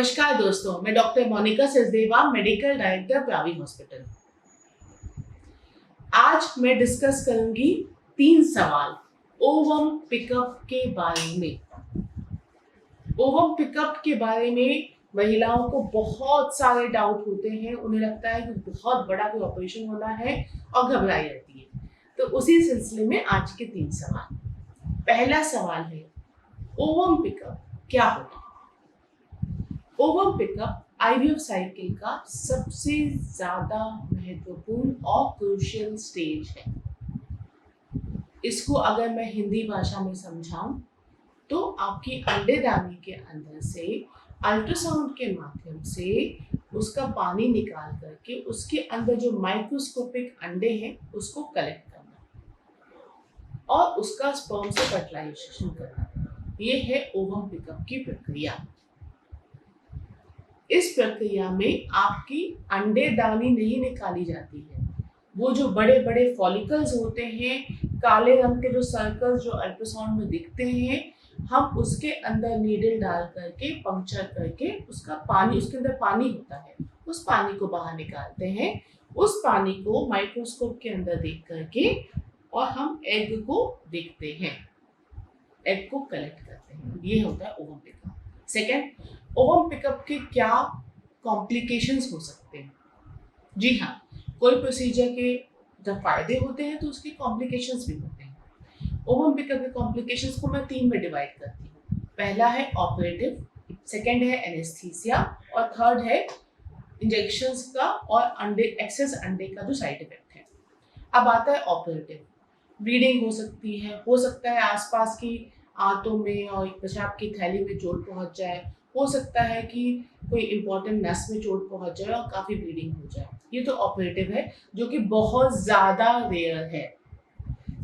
नमस्कार दोस्तों, मैं doctor Monika Sachdeva, medical director Pravi hospital. आज मैं डिस्कस करूंगी 3 सवाल ओवम पिकअप के बारे में। ओवम पिकअप के बारे में महिलाओं को बहुत सारे डाउट होते हैं। उन्हें लगता है कि बहुत बड़ा कोई ऑपरेशन होना है और घबराई रहती है। तो उसी सिलसिले में आज के 3 सवाल। पहला सवाल है, ओवम पिकअप क्या होता है? ओवम पिकअप आईवीएफ साइकिल का सबसे ज्यादा महत्वपूर्ण और क्रूशियल स्टेज है। इसको अगर मैं हिंदी भाषा में समझाऊं तो आपकी अंडेदानी के अंदर से अल्ट्रासाउंड के माध्यम से उसका पानी निकाल करके उसके अंदर जो माइक्रोस्कोपिक अंडे हैं उसको कलेक्ट करना और उसका स्पर्म से फर्टिलाइजेशन करना। ये है ओवम पिकअप की प्रक्रिया। इस प्रक्रिया में आपकी अंडेदानी नहीं निकाली जाती है। वो जो बड़े बड़े फॉलिकल्स होते हैं, काले रंग के जो सर्कल्स जो अल्ट्रासाउंड में दिखते हैं, हम उसके अंदर नीडल डाल करके पंक्चर करके उसका पानी, उसके अंदर पानी होता है, उस पानी को बाहर निकालते हैं। उस पानी को माइक्रोस्कोप के अंदर देख करके और हम एग को देखते हैं, एग को कलेक्ट करते हैं। ये होता है ovum pickup. Second, ovum pickup के क्या कॉम्प्लिकेशंस हो सकते हैं? जी हाँ, कोई प्रोसीजर के जब फायदे होते हैं तो उसके कॉम्प्लिकेशंस भी होते हैं। ओवम पिकअप के कॉम्प्लिकेशंस को मैं 3 में डिवाइड करती हूँ। पहला है ऑपरेटिव, सेकेंड है एनेस्थीसिया और थर्ड है इंजेक्शंस का और एक्सेस अंडे का जो साइड इफेक्ट है। अब आता है ऑपरेटिव। ब्लीडिंग हो सकती है, हो सकता है आसपास की आंतों में और पेशाब की थैली में चोट पहुंच जाए, हो सकता है कि कोई इंपॉर्टेंट नस में चोट पहुंच जाए और काफी ब्लीडिंग हो जाए। ये तो ऑपरेटिव है जो कि बहुत ज्यादा रेयर है।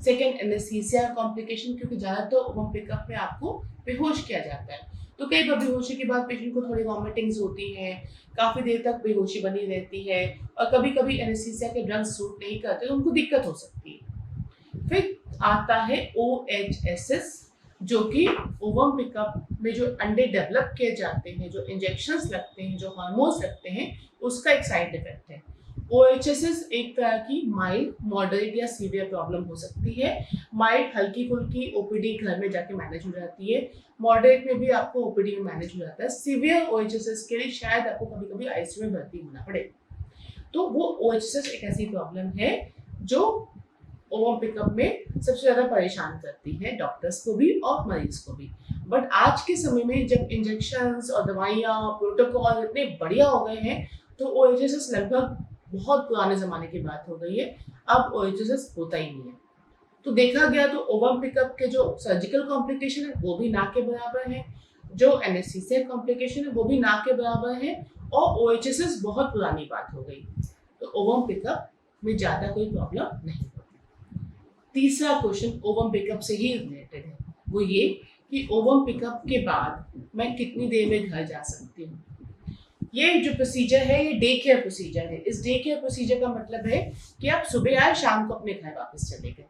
सेकेंड, एनेस्थीसिया कॉम्प्लिकेशन, क्योंकि ज्यादातर ओवम पिकअप में आपको बेहोश किया जाता है। तो कई बार बेहोशी के बाद पेशेंट को थोड़ी वॉमिटिंग्स होती हैं, काफी देर तक बेहोशी बनी रहती है और कभी कभी एनेस्थीसिया के ड्रग्स सूट नहीं करते तो उनको दिक्कत हो सकती है। फिर आता है OHSS, जो कि ओवम पिकअप में जो अंडे डेवलप किए जाते हैं, जो इंजेक्शंस लगते हैं, जो हार्मोन्स लगते हैं, उसका एक साइड इफेक्ट है। OHSS एक तरह की माइल्ड, मॉडरेट या सीवियर प्रॉब्लम हो सकती है। माइल्ड हल्की फुल्की ओपीडी घर में जाके मैनेज हो जाती है, मॉडरेट में भी आपको ओपीडी में मैनेज हो जाता है। सीवियर OHSS के लिए शायद आपको कभी कभी आईसीयू में भर्ती होना पड़े। तो वो OHSS एक ऐसी प्रॉब्लम है जो ओवम पिकअप में सबसे ज्यादा परेशान करती है डॉक्टर्स को भी और मरीज को भी। बट आज के समय में जब इंजेक्शंस और दवाइयाँ प्रोटोकॉल इतने बढ़िया हो गए हैं तो OHSS लगभग बहुत पुराने जमाने की बात हो गई है। अब OHSS होता ही नहीं है। तो देखा गया तो ओवम पिकअप के जो सर्जिकल कॉम्प्लिकेशन है वो भी ना के बराबर है, जो एनेस्थीसिया कॉम्प्लिकेशन है वो भी ना के बराबर है और OHSS बहुत पुरानी बात हो गई। तो ओवम पिकअप में ज्यादा कोई प्रॉब्लम नहीं। तीसरा क्वेश्चन ओवम पिकअप से ही रिलेटेड है, वो ये कि ओवम पिकअप के बाद मैं कितनी देर में घर जा सकती हूँ। ये जो प्रोसीजर है ये डे केयर प्रोसीजर है। इस डे केयर प्रोसीजर का मतलब है कि आप सुबह आए, शाम को अपने घर वापस चले गए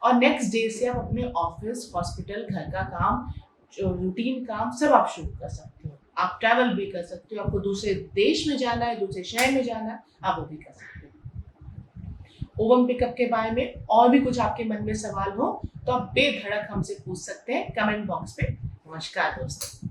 और नेक्स्ट डे से आप अपने ऑफिस, हॉस्पिटल, घर का काम, जो रूटीन काम सब आप शुरू कर सकते हो। आप ट्रैवल भी कर सकते हो, आपको दूसरे देश में जाना है, दूसरे शहर में जाना है, आप वो भी कर सकते हो। ओवम पिकअप के बारे में और भी कुछ आपके मन में सवाल हो तो आप बेधड़क हमसे पूछ सकते हैं कमेंट बॉक्स पे। नमस्कार दोस्तों।